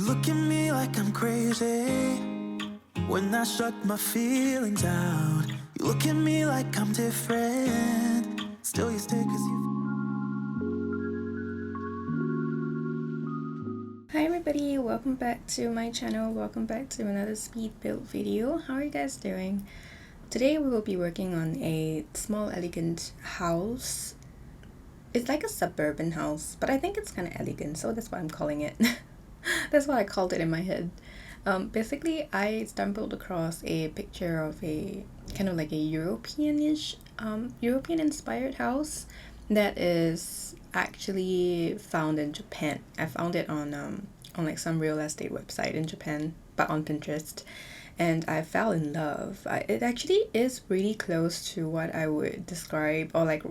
You look at me like I'm crazy when I shut my feelings out. You look at me like I'm different, still you stay 'cause you. Hi everybody, welcome back to my channel. Welcome back to another speed build video. How are you guys doing? Today we will be working on a small elegant house. It's like a suburban house, but I think it's kind of elegant, so that's what I'm calling it. That's what I called it in my head. Basically, I stumbled across a picture of a kind of like a European-ish, European-inspired house that is actually found in Japan. I found it on like some real estate website in Japan, but on Pinterest, and I fell in love. It actually is really close to what I would describe, or like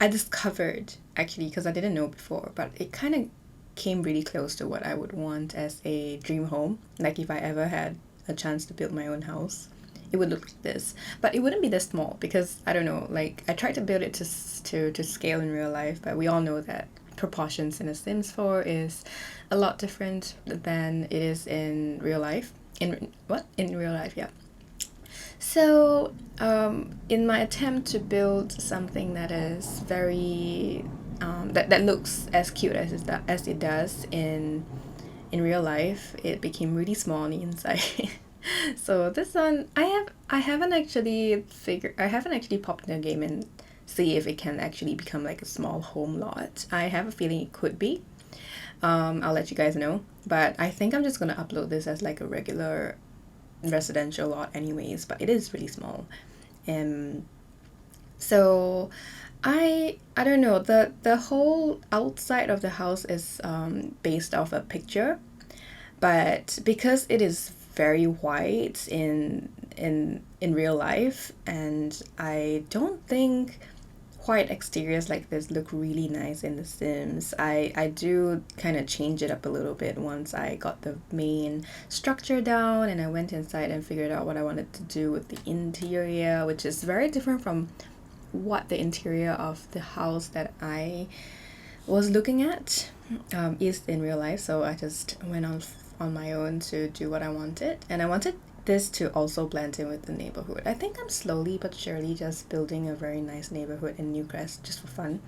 I discovered actually, because I didn't know before, but it kind of came really close to what I would want as a dream home. Like if I ever had a chance to build my own house, it would look like this, but it wouldn't be this small because I don't know, like I tried to build it to scale in real life, but we all know that proportions in a Sims 4 is a lot different than it is in real life. In real life, yeah. So in my attempt to build something that is very that looks as cute as it does in real life, it became really small on the inside. So this one, I haven't actually popped in the game and see if it can actually become like a small home lot. I have a feeling it could be. I'll let you guys know, but I think I'm just gonna upload this as like a regular residential lot anyways, but it is really small. So I don't know, the whole outside of the house is based off a picture, but because it is very white in real life, and I don't think white exteriors like this look really nice in The Sims. I do kind of change it up a little bit once I got the main structure down and I went inside and figured out what I wanted to do with the interior, which is very different from what the interior of the house that I was looking at is in real life. So I just went on my own to do what I wanted, and I wanted this to also blend in with the neighborhood. I think I'm slowly but surely just building a very nice neighborhood in Newcrest just for fun.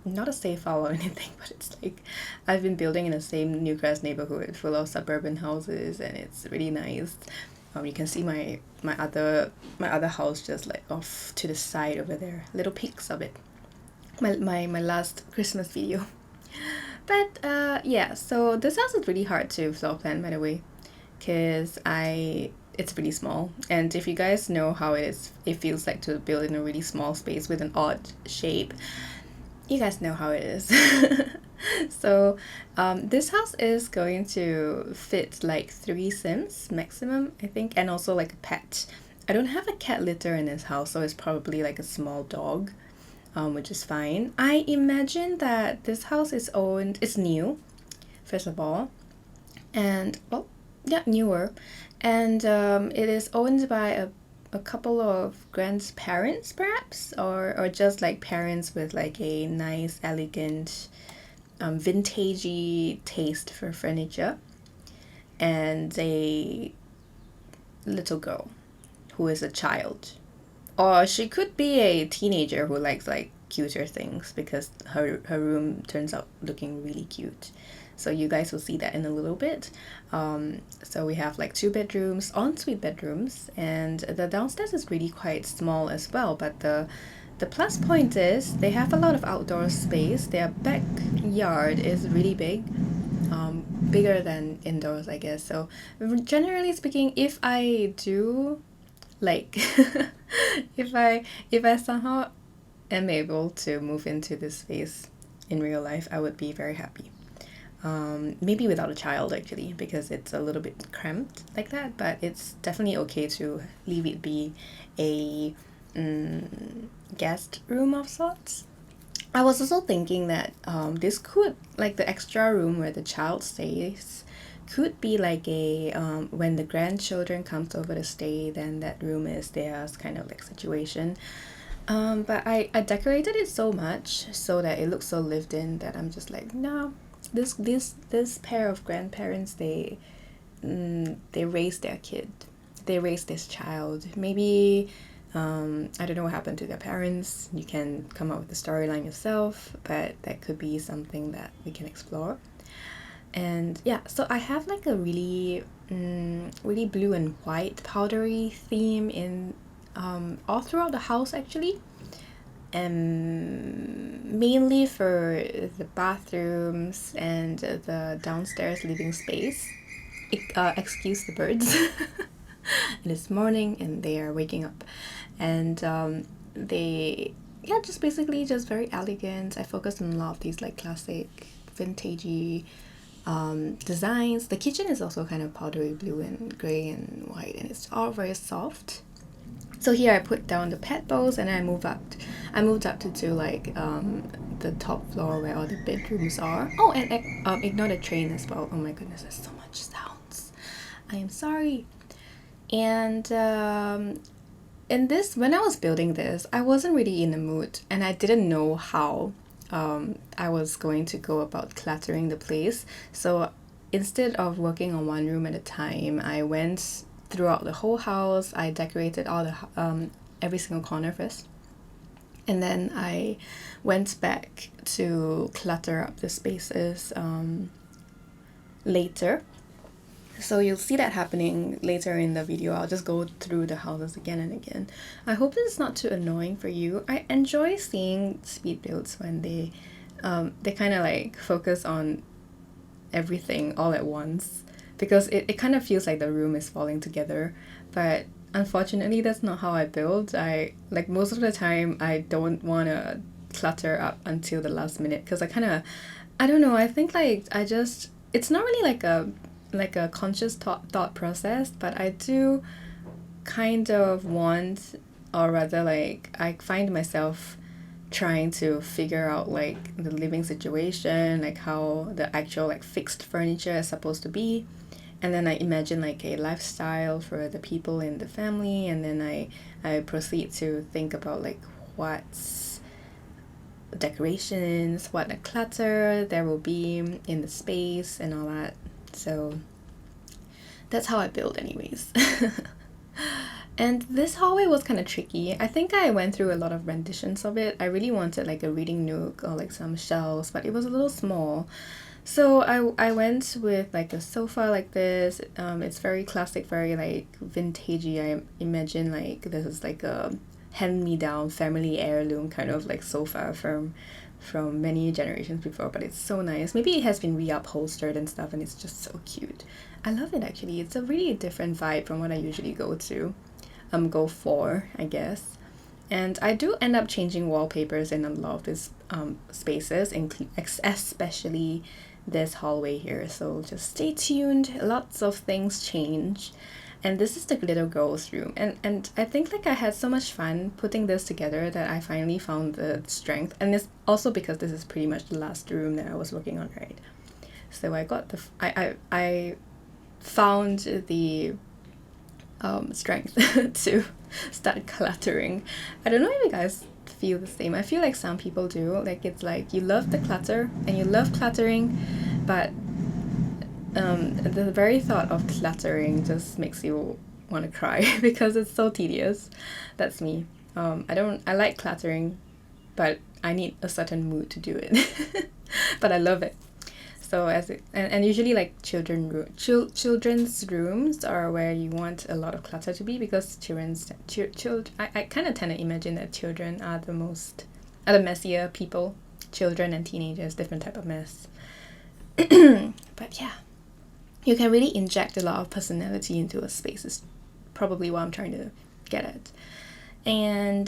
Not a save file or anything, but it's like I've been building in the same Newcrest neighborhood full of suburban houses, and it's really nice. You can see my other house just like off to the side over there, little pics of it. My last Christmas video. But yeah, so this house is really hard to floor plan, by the way, because it's really small, and if you guys know how it feels like to build in a really small space with an odd shape, you guys know how it is. So this house is going to fit like 3 Sims maximum, I think, and also like a pet. I don't have a cat litter in this house, so it's probably like a small dog, which is fine. I imagine that this house is new, first of all, and well, yeah, newer, and it is owned by a couple of grandparents perhaps, or just like parents with like a nice elegant vintagey taste for furniture, and a little girl who is a child, or she could be a teenager who likes like cuter things, because her room turns out looking really cute. So you guys will see that in a little bit. So we have like 2 bedrooms, ensuite bedrooms, and the downstairs is really quite small as well, but the plus point is they have a lot of outdoor space. Their backyard is really big, bigger than indoors, I guess. So generally speaking, if I do like if I somehow am able to move into this space in real life, I would be very happy. Maybe without a child actually, because it's a little bit cramped like that, but it's definitely okay to leave it be a guest room of sorts. I was also thinking that this could, like the extra room where the child stays, could be like a when the grandchildren comes over to stay, then that room is theirs kind of like situation. But I decorated it so much so that it looks so lived in that I'm just like, no, this pair of grandparents, they raised their kid, they raised this child. Maybe I don't know what happened to their parents. You can come up with the storyline yourself, but that could be something that we can explore. And yeah, so I have like a really really blue and white powdery theme in all throughout the house actually, and mainly for the bathrooms and the downstairs living space. Excuse the birds. And it's morning and they are waking up, and they, yeah, just basically just very elegant. I focused on a lot of these like classic vintagey designs. The kitchen is also kind of powdery blue and grey and white, and it's all very soft. So here I put down the pet bowls, and I moved up to like the top floor where all the bedrooms are. Oh, and ignore the train as well. Oh my goodness, there's so much sounds. I am sorry. And in this, when I was building this, I wasn't really in the mood, and I didn't know how I was going to go about cluttering the place. So instead of working on one room at a time, I went throughout the whole house. I decorated all the every single corner first, and then I went back to clutter up the spaces later. So you'll see that happening later in the video. I'll just go through the houses again and again. I hope this is not too annoying for you. I enjoy seeing speed builds when they kind of like focus on everything all at once, because it kind of feels like the room is falling together. But unfortunately, that's not how I build. I like most of the time I don't want to clutter up until the last minute, because I don't know, I think like it's not really like a conscious thought process, but I do kind of want, or rather like I find myself trying to figure out like the living situation, like how the actual like fixed furniture is supposed to be, and then I imagine like a lifestyle for the people in the family, and then I proceed to think about like what's decorations, what the clutter there will be in the space and all that. So that's how I build anyways. And this hallway was kind of tricky. I think I went through a lot of renditions of it. I really wanted like a reading nook or like some shelves, but it was a little small. So I went with like a sofa like this. It's very classic, very like vintagey. I imagine like this is like a hand-me-down family heirloom kind of like sofa from many generations before, but it's so nice. Maybe it has been reupholstered and stuff, and it's just so cute. I love it actually. It's a really different vibe from what I usually go for, I guess. And I do end up changing wallpapers in a lot of these spaces, especially this hallway here. So just stay tuned. Lots of things change. And this is the little girl's room. And I think like I had so much fun putting this together that I finally found the strength. And it's also because this is pretty much the last room that I was working on, right? So I got I found the strength to start cluttering. I don't know if you guys feel the same. I feel like some people do. Like it's like you love the clutter and you love cluttering, but the very thought of cluttering just makes you want to cry because it's so tedious. That's me. I like cluttering, but I need a certain mood to do it. But I love it. So and usually like children's rooms are where you want a lot of clutter to be, because I kind of tend to imagine that children are the messier people. Children and teenagers, different type of mess. But yeah, you can really inject a lot of personality into a space is probably what I'm trying to get at. And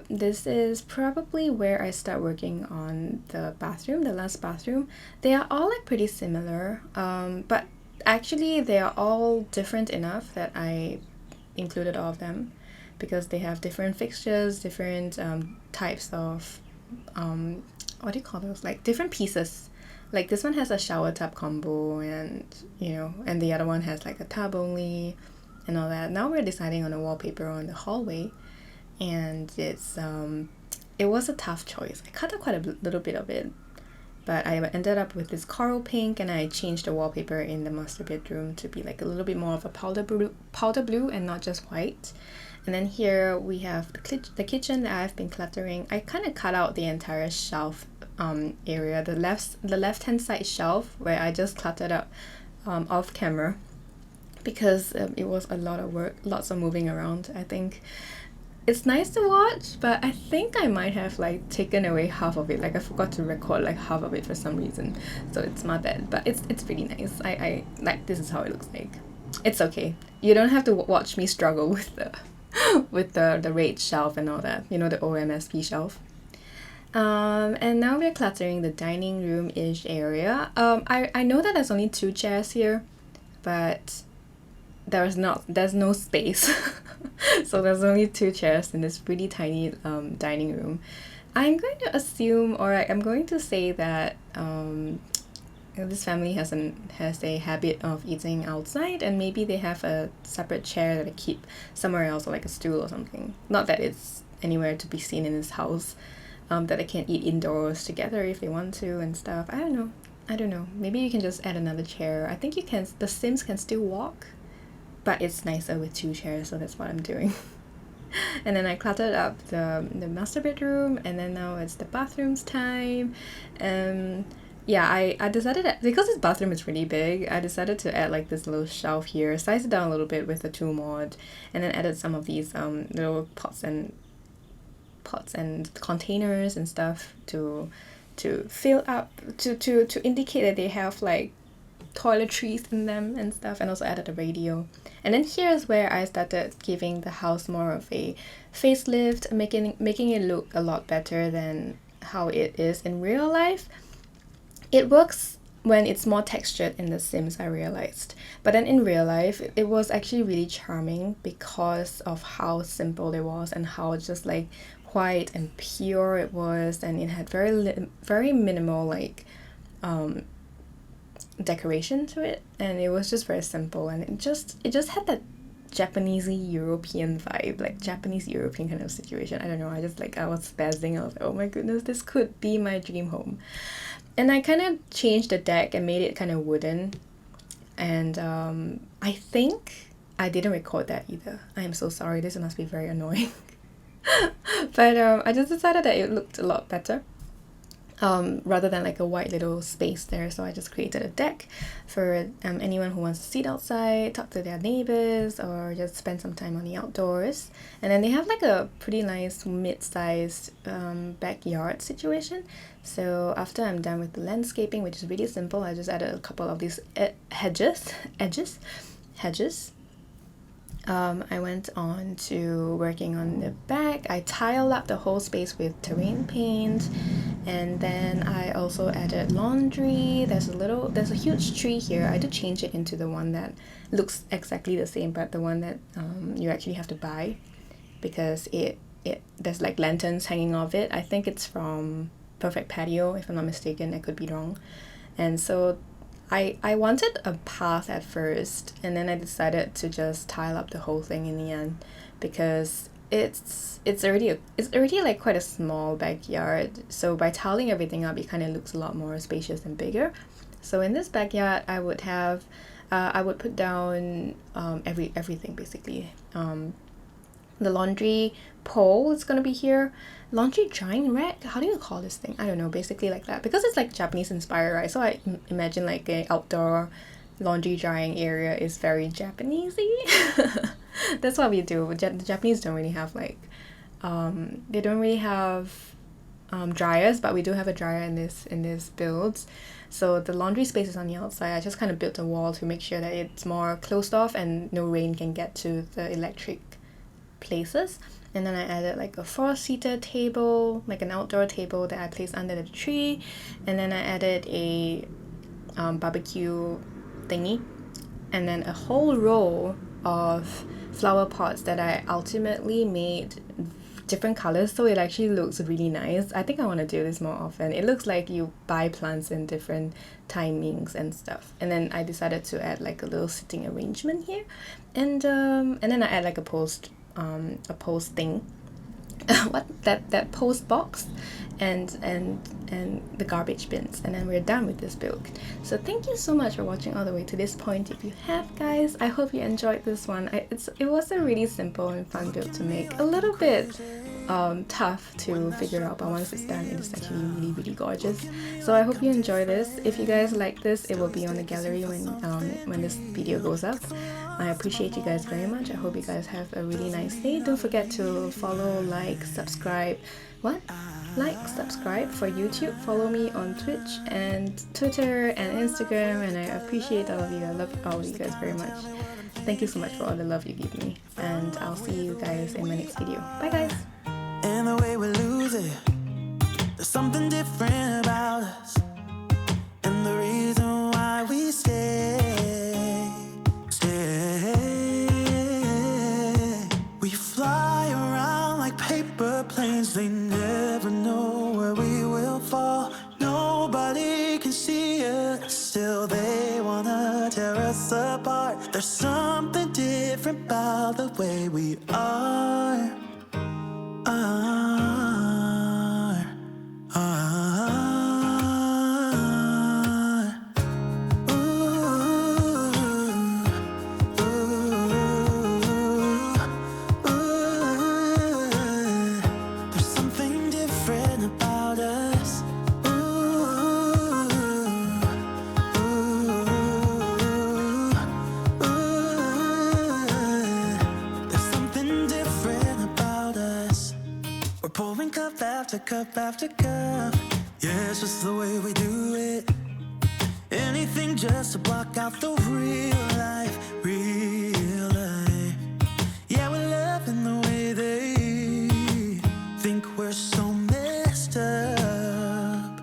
this is probably where I start working on the last bathroom. They are all like pretty similar, but actually they are all different enough that I included all of them, because they have different fixtures, different types of, what do you call those? Like different pieces. Like this one has a shower tub combo, and and the other one has like a tub only and all that. Now we're deciding on a wallpaper on the hallway. And it was a tough choice. I cut out quite a little bit of it, but I ended up with this coral pink, and I changed the wallpaper in the master bedroom to be like a little bit more of a powder blue and not just white. And then here we have the kitchen that I've been cluttering. I kind of cut out the entire shelf area, the left hand side shelf, where I just cluttered up off camera, because it was a lot of work, lots of moving around. I think it's nice to watch, but I think I might have like taken away half of it. Like I forgot to record like half of it for some reason, so it's my bad. But it's pretty nice. I like, this is how it looks like. It's okay. You don't have to watch me struggle with the the RAID shelf and all that, you know, the OMSP shelf. And now we're cluttering the dining room-ish area. I know that there's only 2 chairs here, but there's no space. So there's only 2 chairs in this pretty tiny dining room. I'm going to assume, or I'm going to say that this family has a habit of eating outside, and maybe they have a separate chair that they keep somewhere else, or like a stool or something. Not that it's anywhere to be seen in this house, that they can eat indoors together if they want to and stuff. I don't know. Maybe you can just add another chair. I think you can. The Sims can still walk, but it's nicer with 2 chairs, so that's what I'm doing. And then I cluttered up the master bedroom, and then now it's the bathrooms time. Yeah, I decided that because this bathroom is really big, I decided to add like this little shelf here, size it down a little bit with the 2 mod, and then added some of these little pots and containers and stuff to fill up, to indicate that they have like toiletries in them and stuff, and also added a radio. And then here's where I started giving the house more of a facelift, making it look a lot better than how it is in real life. It works when it's more textured in The Sims, I realized. But then in real life, it was actually really charming because of how simple it was and how just like white and pure it was, and it had very minimal like decoration to it, and it was just very simple, and it just had that Japanese European vibe, like Japanese European kind of situation. I don't know, I was spazzing. I was like, oh my goodness, this could be my dream home. And I kind of changed the deck and made it kind of wooden, and I think I didn't record that either. I am so sorry, this must be very annoying. But I just decided that it looked a lot better, rather than like a white little space there. So I just created a deck for anyone who wants to sit outside, talk to their neighbors, or just spend some time on the outdoors. And then they have like a pretty nice mid-sized backyard situation. So after I'm done with the landscaping, which is really simple, I just added a couple of these hedges. I went on to working on the back. I tiled up the whole space with terrain paint, and then I also added laundry. There's a huge tree here. I did change it into the one that looks exactly the same, but the one that you actually have to buy, because there's like lanterns hanging off it. I think it's from Perfect Patio, if I'm not mistaken. I could be wrong. And so I wanted a path at first, and then I decided to just tile up the whole thing in the end, because it's already like quite a small backyard. So by tiling everything up, it kind of looks a lot more spacious and bigger. So in this backyard, I would put down everything basically. The laundry pole is gonna be here. Laundry drying rack? How do you call this thing? I don't know, basically like that. Because it's like Japanese inspired, right? So I imagine like a outdoor laundry drying area is very Japanesey. That's what we do. The Japanese don't really have like, they don't really have dryers, but we do have a dryer in this builds. So the laundry space is on the outside. I just kind of built a wall to make sure that it's more closed off and no rain can get to the electric places. And then I added like a 4-seater table, like an outdoor table that I placed under the tree. And then I added a barbecue thingy, and then a whole row of flower pots that I ultimately made different colors, so it actually looks really nice. I think I want to do this more often. It looks like you buy plants in different timings and stuff. And then I decided to add like a little sitting arrangement here, and then I add like a post thing, what that post box, and the garbage bins, and then we're done with this build. So thank you so much for watching all the way to this point. If you have, guys, I hope you enjoyed this one. It was a really simple and fun build to make, a little bit tough to figure out, but once it's done, it is actually really gorgeous. So I hope you enjoy this. If you guys like this, it will be on the gallery when this video goes up. I appreciate you guys very much. I hope you guys have a really nice day. Don't forget to follow, like, subscribe. Subscribe for YouTube. Follow me on Twitch and Twitter and Instagram, and I appreciate all of you. I love all of you guys very much. Thank you so much for all the love you give me, and I'll see you guys in my next video. Bye, guys. And the way we lose it, there's something different about us, and the reason why we stay. We fly around like paper planes, they never know where we will fall. Nobody can see us, still they wanna tear us apart. There's something different about the way we are. There's something different about us. There's something different about us. We're pouring cup after cup after cup. Yeah, it's just the way we do it. Anything just to block out the real life, real life. Yeah, we're loving the way they think we're so messed up.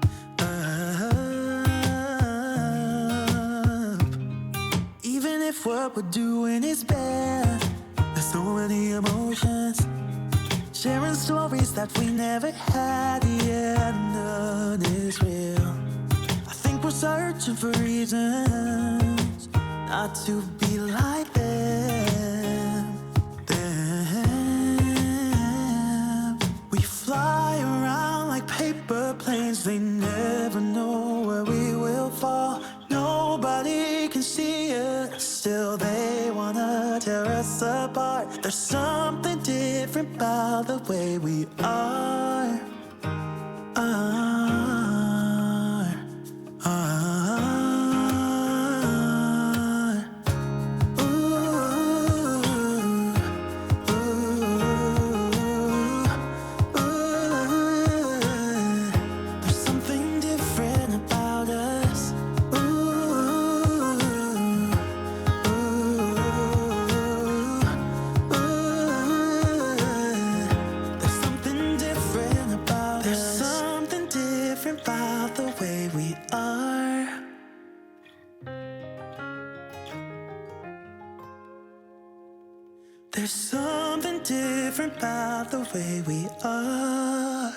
Even if what we're doing is bad, there's so many emotions. Sharing stories that we never had, yeah, none is real. I think we're searching for reasons not to be like them. We fly around like paper planes, they never know where we will fall. Nobody can see us, still they wanna tear us apart. There's something different about the way we are. There's something different about us. There's something different about us. There's something different about the way we are. There's something different about the way we are.